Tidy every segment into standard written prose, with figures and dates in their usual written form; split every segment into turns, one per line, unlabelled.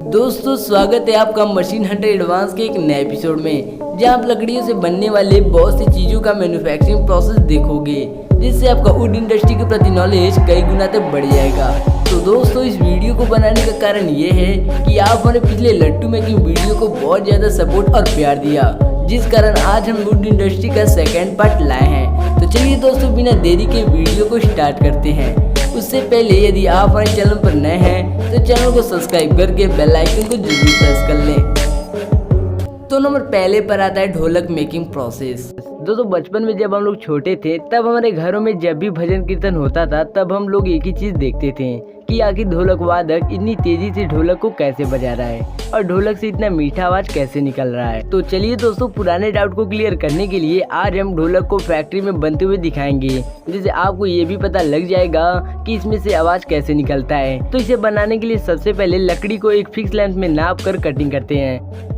दोस्तों स्वागत है आपका मशीन हंटर एडवांस के एक नए एपिसोड में, जहां आप लकड़ियों से बनने वाले बहुत सी चीज़ों का मैन्युफैक्चरिंग प्रोसेस देखोगे, जिससे आपका वुड इंडस्ट्री के प्रति नॉलेज कई गुना तक बढ़ जाएगा। तो दोस्तों इस वीडियो को बनाने का कारण ये है कि आप हमारे पिछले लट्टू मेकिंग वीडियो को बहुत ज़्यादा सपोर्ट और प्यार दिया, जिस कारण आज हम वुड इंडस्ट्री का सेकेंड पार्ट लाए हैं। तो चलिए दोस्तों बिना देरी के वीडियो को स्टार्ट करते हैं। उससे पहले यदि आप हमारे चैनल पर नए हैं तो चैनल को सब्सक्राइब करके बेल आइकन को जरूर प्रेस कर लें। तो नंबर पहले पर आता है ढोलक मेकिंग प्रोसेस। दोस्तों बचपन में जब हम लोग छोटे थे तब हमारे घरों में जब भी भजन कीर्तन होता था तब हम लोग एक ही चीज देखते थे कि आखिर ढोलक वादक इतनी तेजी से ढोलक को कैसे बजा रहा है और ढोलक से इतना मीठा आवाज कैसे निकल रहा है। तो चलिए दोस्तों पुराने डाउट को क्लियर करने के लिए आज हम ढोलक को फैक्ट्री में बनते हुए दिखाएंगे, जिससे आपको ये भी पता लग जाएगा कि इसमें से आवाज कैसे निकलता है। तो इसे बनाने के लिए सबसे पहले लकड़ी को एक फिक्स लेंथ में नाप कर कटिंग करते हैं।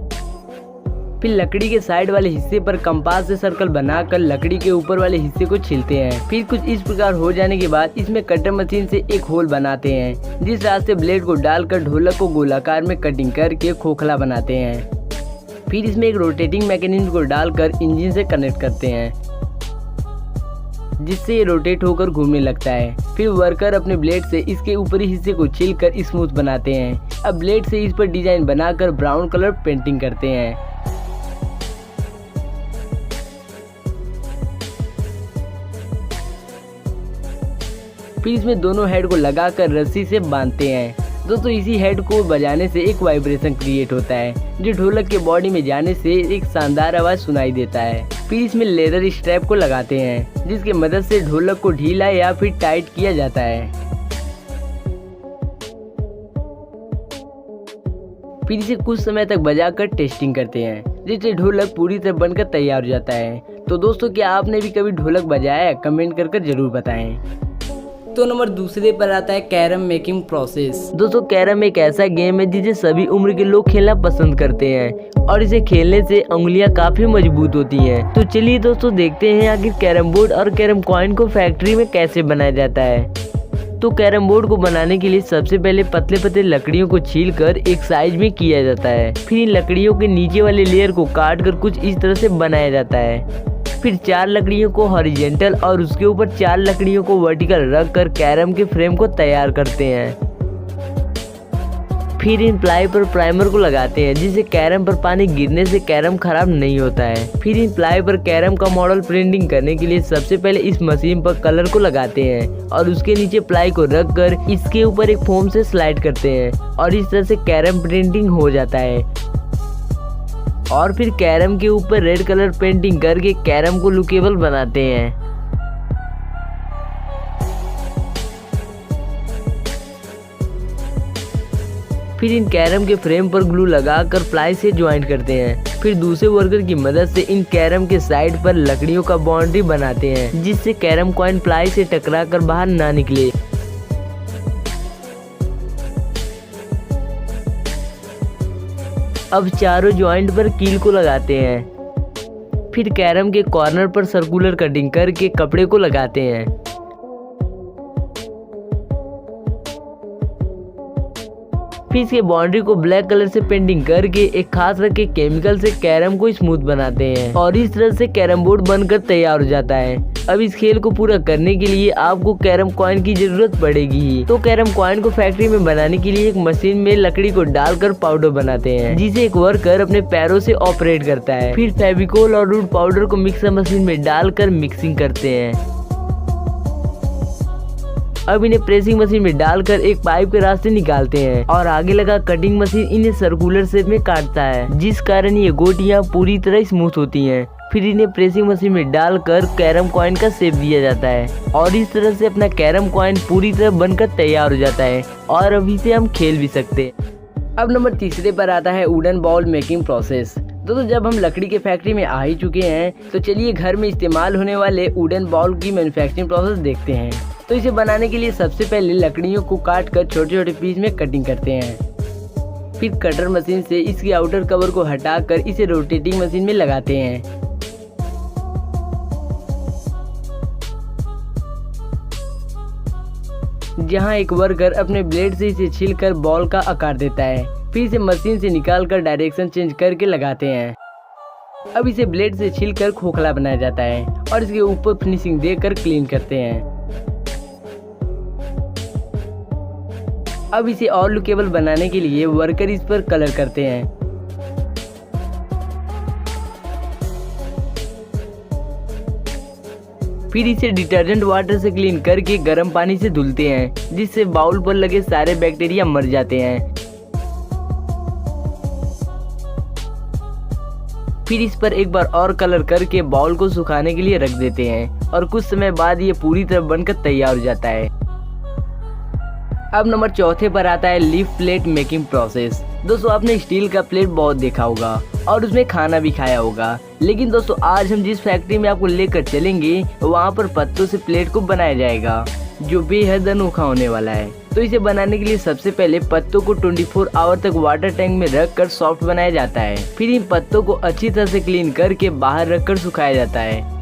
फिर लकड़ी के साइड वाले हिस्से पर कंपास से सर्कल बनाकर लकड़ी के ऊपर वाले हिस्से को छीलते हैं। फिर कुछ इस प्रकार हो जाने के बाद इसमें कटर मशीन से एक होल बनाते हैं, जिस रास्ते ब्लेड को डालकर ढोलक को गोलाकार में कटिंग करके खोखला बनाते हैं। फिर इसमें एक रोटेटिंग मैकेनिज्म को डालकर इंजन से कनेक्ट करते हैं, जिससे ये रोटेट होकर घूमने लगता है। फिर वर्कर अपने ब्लेड से इसके ऊपरी हिस्से को छीलकर स्मूथ बनाते हैं। अब ब्लेड से इस पर डिजाइन बनाकर ब्राउन कलर पेंटिंग करते हैं। फिर इसमें दोनों हेड को लगाकर रस्सी से बांधते हैं। दोस्तों इसी हेड को बजाने से एक वाइब्रेशन क्रिएट होता है, जो ढोलक के बॉडी में जाने से एक शानदार आवाज सुनाई देता है। फिर इसमें लेदर स्ट्रैप को लगाते हैं, जिसकी मदद से ढोलक को ढीला या फिर टाइट किया जाता है। फिर इसे कुछ समय तक बजाकर टेस्टिंग करते हैं, जिससे ढोलक पूरी तरह बनकर तैयार हो जाता है। तो दोस्तों क्या आपने भी कभी ढोलक बजाया है? कमेंट कर जरूर बताएं। तो नंबर दूसरे पर आता है कैरम मेकिंग प्रोसेस। दोस्तों कैरम एक ऐसा गेम है जिसे सभी उम्र के लोग खेलना पसंद करते हैं और इसे खेलने से उंगलियां काफी मजबूत होती हैं। तो चलिए दोस्तों देखते हैं आखिर कैरम बोर्ड और कैरम कॉइन को फैक्ट्री में कैसे बनाया जाता है। तो कैरम बोर्ड को बनाने के लिए सबसे पहले पतले पतले लकड़ियों को छील कर एक साइज में किया जाता है। फिर इन लकड़ियों के नीचे वाले लेयर को काट कर कुछ इस तरह से बनाया जाता है। फिर 4 लकड़ियों को हॉरिजेंटल और उसके ऊपर 4 लकड़ियों को वर्टिकल रख कर कैरम के फ्रेम को तैयार करते हैं। फिर इन प्लाई पर प्राइमर को लगाते हैं, जिससे कैरम पर पानी गिरने से कैरम खराब नहीं होता है। फिर इन प्लाई पर कैरम का मॉडल प्रिंटिंग करने के लिए सबसे पहले इस मशीन पर कलर को लगाते हैं और उसके नीचे प्लाई को रख कर इसके ऊपर एक फोम से स्लाइड करते हैं और इस तरह से कैरम प्रिंटिंग हो जाता है। और फिर कैरम के ऊपर रेड कलर पेंटिंग करके कैरम को लुकेबल बनाते हैं। फिर इन कैरम के फ्रेम पर ग्लू लगाकर प्लाई से ज्वाइंट करते हैं। फिर दूसरे वर्कर की मदद से इन कैरम के साइड पर लकड़ियों का बाउंड्री बनाते हैं, जिससे कैरम कॉइन प्लाई से टकराकर बाहर ना निकले। अब चारों जॉइंट पर कील को लगाते हैं। फिर कैरम के कॉर्नर पर सर्कुलर कटिंग करके कपड़े को लगाते हैं। फिर इसके बाउंड्री को ब्लैक कलर से पेंटिंग करके एक खास रंग के केमिकल से कैरम को स्मूथ बनाते हैं और इस तरह से कैरम बोर्ड बनकर तैयार हो जाता है। अब इस खेल को पूरा करने के लिए आपको कैरम कॉइन की जरूरत पड़ेगी। तो कैरम कॉइन को फैक्ट्री में बनाने के लिए एक मशीन में लकड़ी को डालकर पाउडर बनाते हैं, जिसे एक वर्कर अपने पैरों से ऑपरेट करता है। फिर फेविकोल और वुड पाउडर को मिक्सर मशीन में डालकर मिक्सिंग करते हैं। अब इन्हें प्रेसिंग मशीन में डालकर एक पाइप के रास्ते निकालते हैं और आगे लगा कटिंग मशीन इन्हें सर्कुलर शेप में काटता है, जिस कारण ये गोटियां पूरी तरह स्मूथ होती हैं। फिर इन्हें प्रेसिंग मशीन में डालकर कैरम कॉइन का शेप दिया जाता है और इस तरह से अपना कैरम कॉइन पूरी तरह बनकर तैयार हो जाता है और अभी से हम खेल भी सकते हैं। अब नंबर तीसरे पर आता है वुडन बॉल मेकिंग प्रोसेस। दोस्तों जब हम लकड़ी के फैक्ट्री में आ ही चुके हैं तो चलिए घर में इस्तेमाल होने वाले वुडन बॉल की मैन्युफैक्चरिंग प्रोसेस देखते हैं। तो इसे बनाने के लिए सबसे पहले लकड़ियों को काट कर छोटे छोटे पीस में कटिंग करते हैं। फिर कटर मशीन से इसकी आउटर कवर को हटाकर इसे रोटेटिंग मशीन में लगाते हैं। जहां एक वर्कर अपने ब्लेड से इसे छीलकर बॉल का आकार देता है। फिर इसे मशीन से निकाल कर डायरेक्शन चेंज करके लगाते हैं। अब इसे ब्लेड से छीलकर खोखला बनाया जाता है और इसके ऊपर फिनिशिंग देकर क्लीन करते हैं। अब इसे और लुकेबल बनाने के लिए वर्कर इस पर कलर करते हैं। फिर इसे डिटर्जेंट वाटर से क्लीन करके गर्म पानी से धुलते हैं, जिससे बाउल पर लगे सारे बैक्टीरिया मर जाते हैं। फिर इस पर एक बार और कलर करके बाउल को सुखाने के लिए रख देते हैं और कुछ समय बाद ये पूरी तरह बनकर तैयार हो जाता है। अब नंबर 4 पर आता है लीफ प्लेट मेकिंग प्रोसेस। दोस्तों आपने स्टील का प्लेट बहुत देखा होगा और उसमें खाना भी खाया होगा, लेकिन दोस्तों आज हम जिस फैक्ट्री में आपको लेकर चलेंगे वहाँ पर पत्तों से प्लेट को बनाया जाएगा, जो बेहद अनोखा होने वाला है। तो इसे बनाने के लिए सबसे पहले पत्तों को 24 आवर तक वाटर टैंक में रखकर सॉफ्ट बनाया जाता है। फिर इन पत्तों को अच्छी तरह से क्लीन करके बाहर रखकर सुखाया जाता है।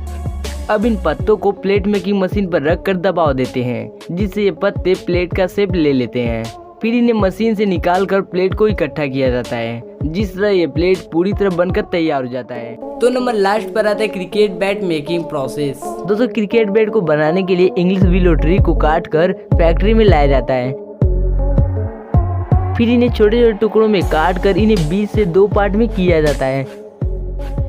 अब इन पत्तों को प्लेट मेकिंग मशीन पर रखकर दबाव देते हैं, जिससे ये पत्ते प्लेट का शेप ले लेते हैं। फिर इन्हें मशीन से निकालकर प्लेट को इकट्ठा किया जाता है, जिस तरह ये प्लेट पूरी तरह बनकर तैयार हो जाता है। तो नंबर लास्ट पर आता है क्रिकेट बैट मेकिंग प्रोसेस। दोस्तों क्रिकेट बैट को बनाने के लिए इंग्लिश विलो ट्री को काट कर फैक्ट्री में लाया जाता है। फिर इन्हें छोटे छोटे टुकड़ों में काट कर इन्हें 20 से 2 पार्ट में किया जाता है।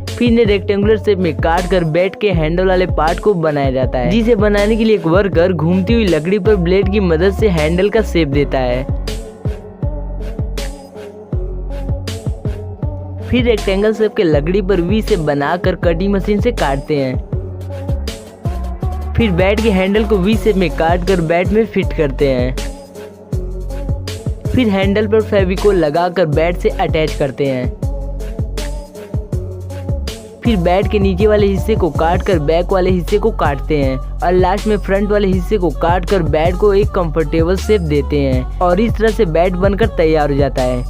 फिर इन्हें रेक्टेंगुलर शेप में काट कर बैट के हैंडल वाले पार्ट को बनाया जाता है, जिसे बनाने के लिए एक वर्कर घूमती हुई लकड़ी पर ब्लेड की मदद से हैंडल का शेप देता है। फिर रेक्टेंगल शेप के लकड़ी पर वी शेप बनाकर कटिंग मशीन से काटते हैं। फिर बैट के हैंडल को वी शेप में काट कर बैट में फिट करते हैं। फिर हैंडल पर फेविकोल लगाकर बैट से अटैच करते हैं। फिर बैट के नीचे वाले हिस्से को काट कर बैक वाले हिस्से को काटते हैं और लास्ट में फ्रंट वाले हिस्से को काट कर बैट को एक कंफर्टेबल शेप देते हैं और इस तरह से बैट बनकर तैयार हो जाता है।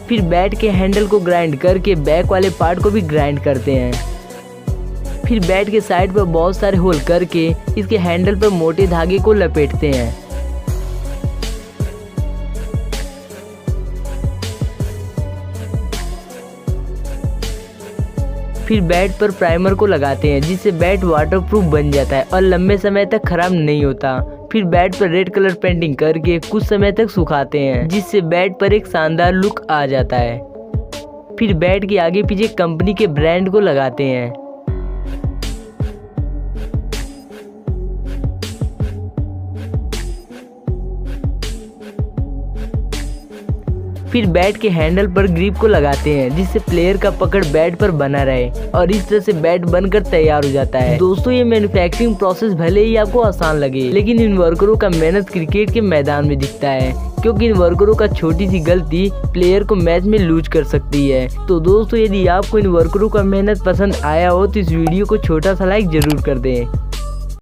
फिर बैट के हैंडल को ग्राइंड करके बैक वाले पार्ट को भी ग्राइंड करते हैं। फिर बैट के साइड पर बहुत सारे होल करके इसके हैंडल पर मोटे धागे को लपेटते हैं। फिर बैट पर प्राइमर को लगाते हैं, जिससे बैट वाटरप्रूफ बन जाता है और लंबे समय तक खराब नहीं होता। फिर बैट पर रेड कलर पेंटिंग करके कुछ समय तक सुखाते हैं, जिससे बैट पर एक शानदार लुक आ जाता है। फिर बैट के आगे पीछे कंपनी के ब्रांड को लगाते हैं। फिर बैट के हैंडल पर ग्रिप को लगाते हैं, जिससे प्लेयर का पकड़ बैट पर बना रहे और इस तरह से बैट बनकर तैयार हो जाता है। दोस्तों ये मैन्युफैक्चरिंग प्रोसेस भले ही आपको आसान लगे, लेकिन इन वर्करों का मेहनत क्रिकेट के मैदान में दिखता है, क्योंकि इन वर्करों का छोटी सी गलती प्लेयर को मैच में लूज कर सकती है। तो दोस्तों यदि आपको इन वर्करों का मेहनत पसंद आया हो तो इस वीडियो को छोटा सा लाइक जरूर कर दें।